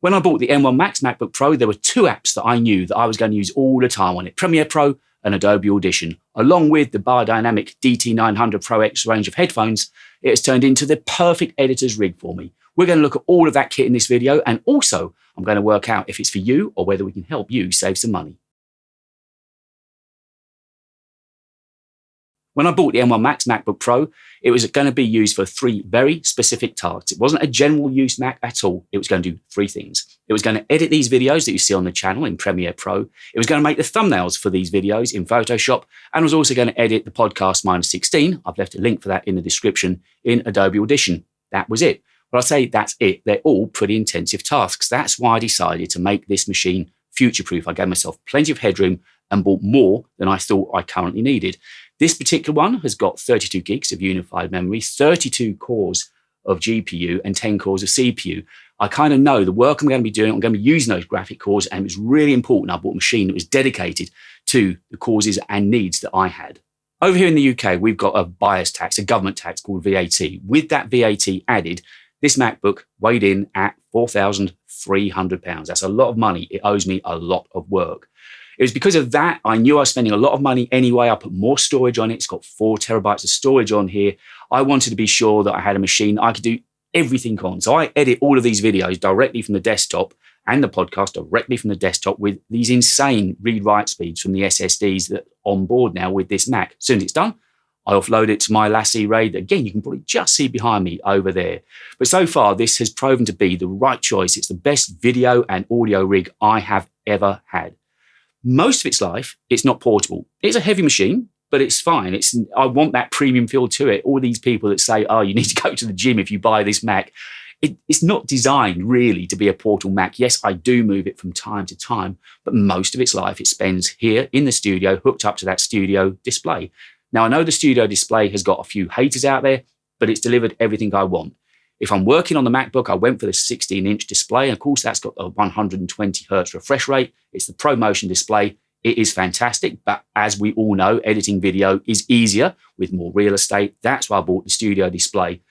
When I bought the M1 Max MacBook Pro, there were two apps that I knew that I was going to use all the time on it, Premiere Pro and Adobe Audition. Along with the Beyerdynamic DT 900 Pro X range of headphones, it has turned into the perfect editor's rig for me. We're going to look at all of that kit in this video, and also I'm going to work out if it's for you or whether we can help you save some money. When I bought the M1 Max MacBook Pro, it was going to be used for three very specific tasks. It wasn't a general use Mac at all. It was going to do three things. It was going to edit these videos that you see on the channel in Premiere Pro. It was going to make the thumbnails for these videos in Photoshop, and was also going to edit the podcast -16. I've left a link for that in the description in Adobe Audition. That was it. But I say that's it. They're all pretty intensive tasks. That's why I decided to make this machine future-proof. I gave myself plenty of headroom and bought more than I thought I currently needed. This particular one has got 32 gigs of unified memory, 32 cores of GPU and 10 cores of CPU. I kind of know the work I'm going to be doing, I'm going to be using those graphic cores, and it was really important I bought a machine that was dedicated to the causes and needs that I had. Over here in the UK, we've got a buyer's tax, a government tax called VAT. With that VAT added, this MacBook weighed in at £4,300. That's a lot of money. It owes me a lot of work. It was because of that, I knew I was spending a lot of money anyway. I put more storage on it. It's got 4 terabytes of storage on here. I wanted to be sure that I had a machine I could do everything on. So I edit all of these videos directly from the desktop and the podcast directly from the desktop with these insane read-write speeds from the SSDs that are on board now with this Mac. As soon as it's done, I offload it to my Lassie RAID that, again, you can probably just see behind me over there. But so far, this has proven to be the right choice. It's the best video and audio rig I have ever had. Most of its life, it's not portable. It's a heavy machine, but it's fine. I want that premium feel to it. All these people that say, oh, you need to go to the gym if you buy this Mac. It's not designed really to be a portable Mac. Yes, I do move it from time to time, but most of its life it spends here in the studio, hooked up to that studio display. Now, I know the studio display has got a few haters out there, but it's delivered everything I want. If I'm working on the MacBook, I went for the 16-inch display. And of course, that's got a 120 hertz refresh rate. It's the ProMotion display. It is fantastic. But as we all know, editing video is easier with more real estate. That's why I bought the studio display.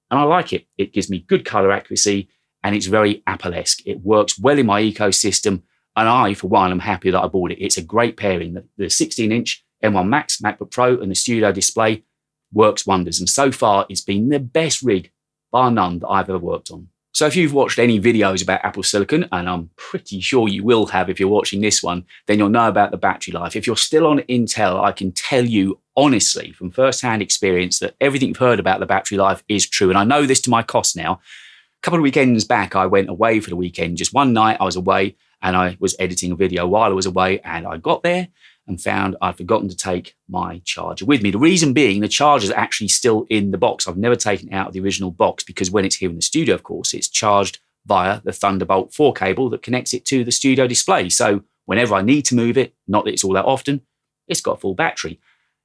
And I like it. It gives me good color accuracy, and it's very Apple-esque. It works well in my ecosystem. And I, for one, am happy that I bought it. It's a great pairing. The 16-inch M1 Max MacBook Pro and the studio display works wonders. And so far, it's been the best rig bar none that I've ever worked on. So if you've watched any videos about Apple Silicon, and I'm pretty sure you will have if you're watching this one, then you'll know about the battery life. If you're still on Intel, I can tell you honestly from first-hand experience that everything you've heard about the battery life is true. And I know this to my cost now. A couple of weekends back, I went away for the weekend. Just one night I was away and I was editing a video while I was away, and I got there and found I'd forgotten to take my charger with me. The reason being, the charger's actually still in the box. I've never taken it out of the original box because when it's here in the studio, of course, it's charged via the Thunderbolt 4 cable that connects it to the studio display. So whenever I need to move it, not that it's all that often, it's got a full battery.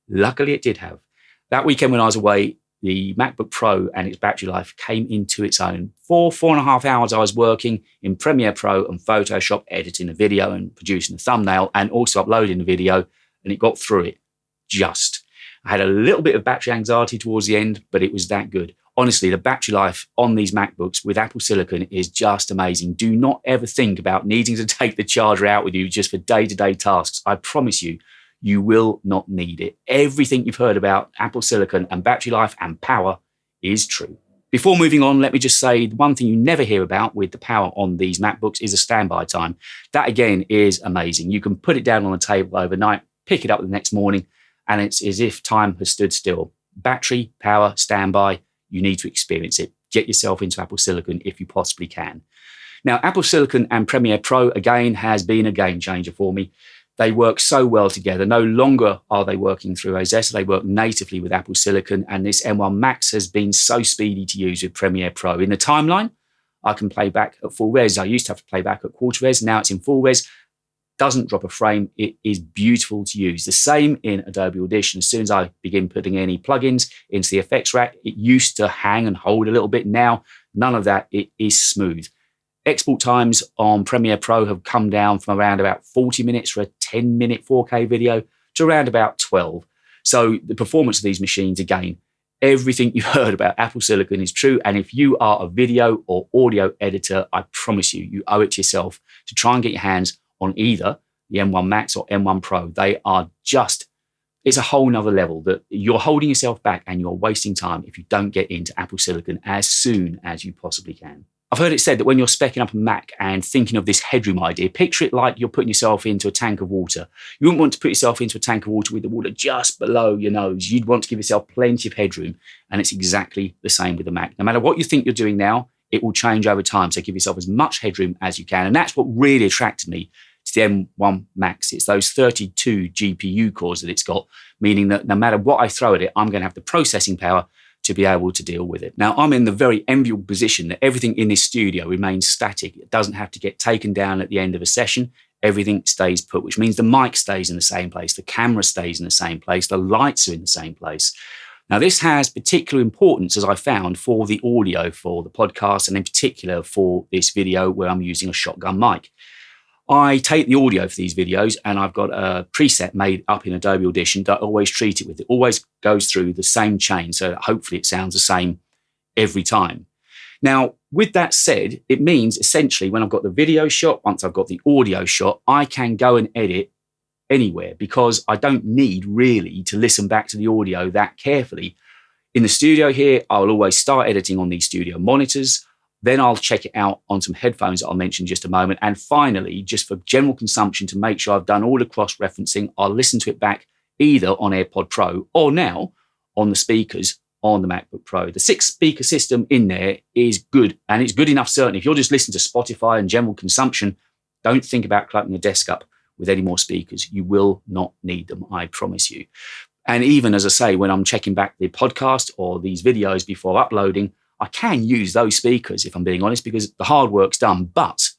Luckily, it did have. That weekend when I was away, the MacBook Pro and its battery life came into its own. 4.5 hours I was working in Premiere Pro and Photoshop, editing the video and producing the thumbnail and also uploading the video, and it got through it. Just. I had a little bit of battery anxiety towards the end, but it was that good. Honestly, the battery life on these MacBooks with Apple Silicon is just amazing. Do not ever think about needing to take the charger out with you just for day-to-day tasks. I promise you, you will not need it. Everything you've heard about Apple Silicon and battery life and power is true. Before moving on, let me just say the one thing you never hear about with the power on these MacBooks is a standby time. That, again, is amazing. You can put it down on the table overnight, pick it up the next morning, and it's as if time has stood still. Battery, power, standby, you need to experience it. Get yourself into Apple Silicon if you possibly can. Now, Apple Silicon and Premiere Pro, again, has been a game changer for me. They work so well together. No longer are they working through OS. They work natively with Apple Silicon, and this M1 Max has been so speedy to use with Premiere Pro. In the timeline, I can play back at full res. I used to have to play back at quarter res. Now it's in full res. Doesn't drop a frame. It is beautiful to use. The same in Adobe Audition. As soon as I begin putting any plugins into the effects rack, it used to hang and hold a little bit. Now, none of that. It is smooth. Export times on Premiere Pro have come down from around about 40 minutes for a 10-minute 4K video to around about 12. So the performance of these machines, again, everything you heard about Apple Silicon is true. And if you are a video or audio editor, I promise you, you owe it to yourself to try and get your hands on either the M1 Max or M1 Pro. They are just, it's a whole nother level that you're holding yourself back and you're wasting time if you don't get into Apple Silicon as soon as you possibly can. I've heard it said that when you're speccing up a Mac and thinking of this headroom idea, picture it like you're putting yourself into a tank of water. You wouldn't want to put yourself into a tank of water with the water just below your nose. You'd want to give yourself plenty of headroom, and it's exactly the same with the Mac. No matter what you think you're doing now, it will change over time. So give yourself as much headroom as you can. And that's what really attracted me to the M1 Max. It's those 32 GPU cores that it's got, meaning that no matter what I throw at it, I'm going to have the processing power to be able to deal with it. Now, I'm in the very enviable position that everything in this studio remains static. It doesn't have to get taken down at the end of a session. Everything stays put, which means the mic stays in the same place, the camera stays in the same place, the lights are in the same place. Now, this has particular importance, as I found, for the audio for the podcast, and in particular for this video where I'm using a shotgun mic. I take the audio for these videos and I've got a preset made up in Adobe Audition that I always treat it with. It always goes through the same chain, so hopefully it sounds the same every time. Now, with that said, it means essentially when I've got the video shot, once I've got the audio shot, I can go and edit anywhere because I don't need really to listen back to the audio that carefully. In the studio here, I'll always start editing on these studio monitors. Then I'll check it out on some headphones that I'll mention in just a moment. And finally, just for general consumption, to make sure I've done all the cross-referencing, I'll listen to it back either on AirPod Pro or now on the speakers on the MacBook Pro. The 6-speaker system in there is good, and it's good enough, certainly. If you're just listening to Spotify and general consumption, don't think about cluttering your desk up with any more speakers. You will not need them, I promise you. And even, as I say, when I'm checking back the podcast or these videos before uploading, I can use those speakers, if I'm being honest, because the hard work's done. But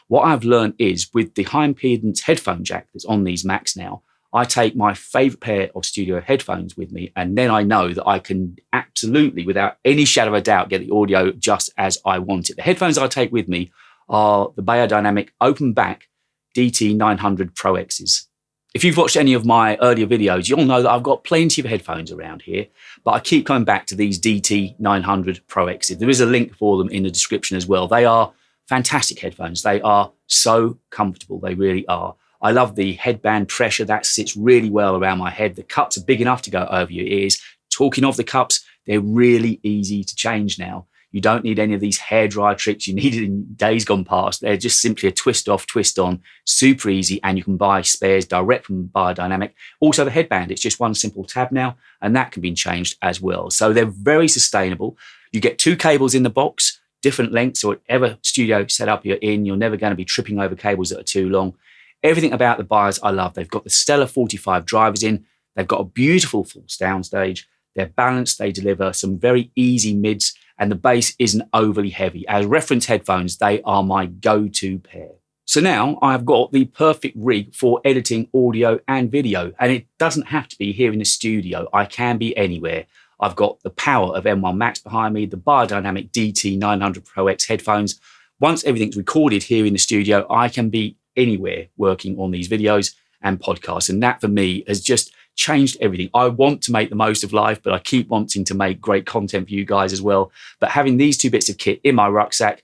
what I've learned is with the high impedance headphone jack that's on these Macs now, I take my favorite pair of studio headphones with me, and then I know that I can absolutely, without any shadow of a doubt, get the audio just as I want it. The headphones I take with me are the Beyerdynamic open back DT 900 Pro X's. If you've watched any of my earlier videos, you'll know that I've got plenty of headphones around here, but I keep coming back to these DT 900 Pro X's. There is a link for them in the description as well. They are fantastic headphones. They are so comfortable. They really are. I love the headband pressure. That sits really well around my head. The cups are big enough to go over your ears. Talking of the cups, they're really easy to change now. You don't need any of these hairdryer tricks you needed in days gone past. They're just simply a twist off, twist on, super easy, and you can buy spares direct from Beyerdynamic. Also the headband, it's just one simple tab now, and that can be changed as well. So they're very sustainable. You get 2 cables in the box, different lengths, or whatever studio setup you're in. You're never going to be tripping over cables that are too long. Everything about the Beyers I love. They've got the stellar 45 drivers in. They've got a beautiful full soundstage. They're balanced. They deliver some very easy mids, and the bass isn't overly heavy. As reference headphones, they are my go-to pair. So now I've got the perfect rig for editing audio and video, and it doesn't have to be here in the studio. I can be anywhere. I've got the power of M1 Max behind me, the Beyerdynamic DT 900 Pro X headphones. Once everything's recorded here in the studio, I can be anywhere working on these videos and podcasts. And that for me has just changed everything. I want to make the most of life, but I keep wanting to make great content for you guys as well. But having these 2 bits of kit in my rucksack,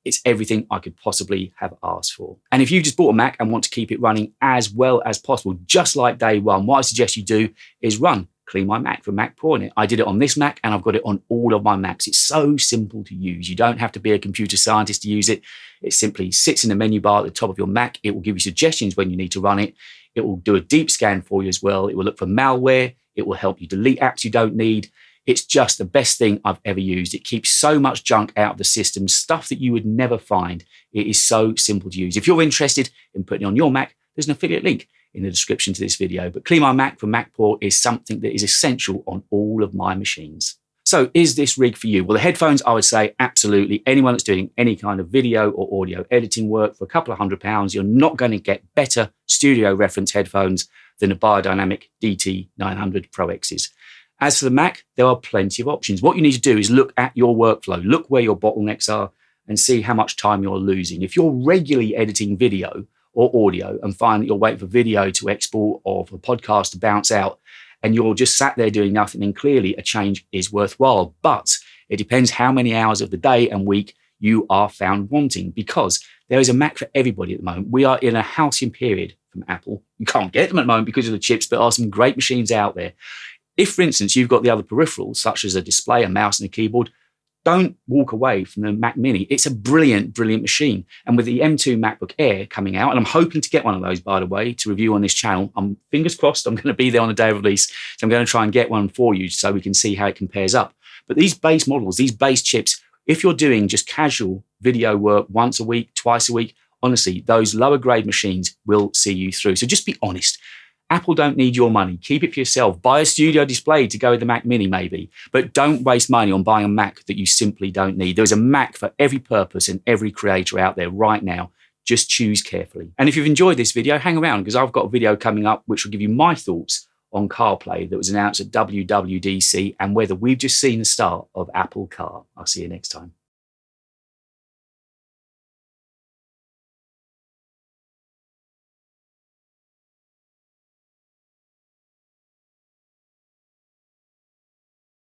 it's everything I could possibly have asked for. And if you just bought a Mac and want to keep it running as well as possible, just like day one, what I suggest you do is run CleanMyMac for Mac Pro on it. I did it on this Mac and I've got it on all of my Macs. It's so simple to use. You don't have to be a computer scientist to use it. It simply sits in the menu bar at the top of your Mac. It will give you suggestions when you need to run it. It will do a deep scan for you as well. It will look for malware. It will help you delete apps you don't need. It's just the best thing I've ever used. It keeps so much junk out of the system, stuff that you would never find. It is so simple to use. If you're interested in putting it on your Mac, there's an affiliate link in the description to this video. But CleanMyMac for Mac Pro is something that is essential on all of my machines. So is this rig for you? Well, the headphones, I would say absolutely. Anyone that's doing any kind of video or audio editing work for a couple of £100, you're not going to get better studio reference headphones than the Beyerdynamic DT 900 Pro X's. As for the Mac, there are plenty of options. What you need to do is look at your workflow, look where your bottlenecks are and see how much time you're losing. If you're regularly editing video or audio and find that you're waiting for video to export or for podcast to bounce out, and you're just sat there doing nothing, then clearly a change is worthwhile. But it depends how many hours of the day and week you are found wanting, because there is a Mac for everybody at the moment. We are in a halcyon period from Apple. You can't get them at the moment because of the chips, but there are some great machines out there. If, for instance, you've got the other peripherals, such as a display, a mouse, and a keyboard, don't walk away from the Mac Mini. It's a brilliant, brilliant machine. And with the M2 MacBook Air coming out, and I'm hoping to get one of those, by the way, to review on this channel. I'm fingers crossed I'm going to be there on the day of release. So I'm going to try and get one for you so we can see how it compares up. But these base models, these base chips, if you're doing just casual video work once a week, twice a week, honestly, those lower grade machines will see you through. So just be honest. Apple don't need your money. Keep it for yourself. Buy a studio display to go with the Mac Mini maybe, but don't waste money on buying a Mac that you simply don't need. There's a Mac for every purpose and every creator out there right now. Just choose carefully. And if you've enjoyed this video, hang around, because I've got a video coming up which will give you my thoughts on CarPlay that was announced at WWDC and whether we've just seen the start of Apple Car. I'll see you next time.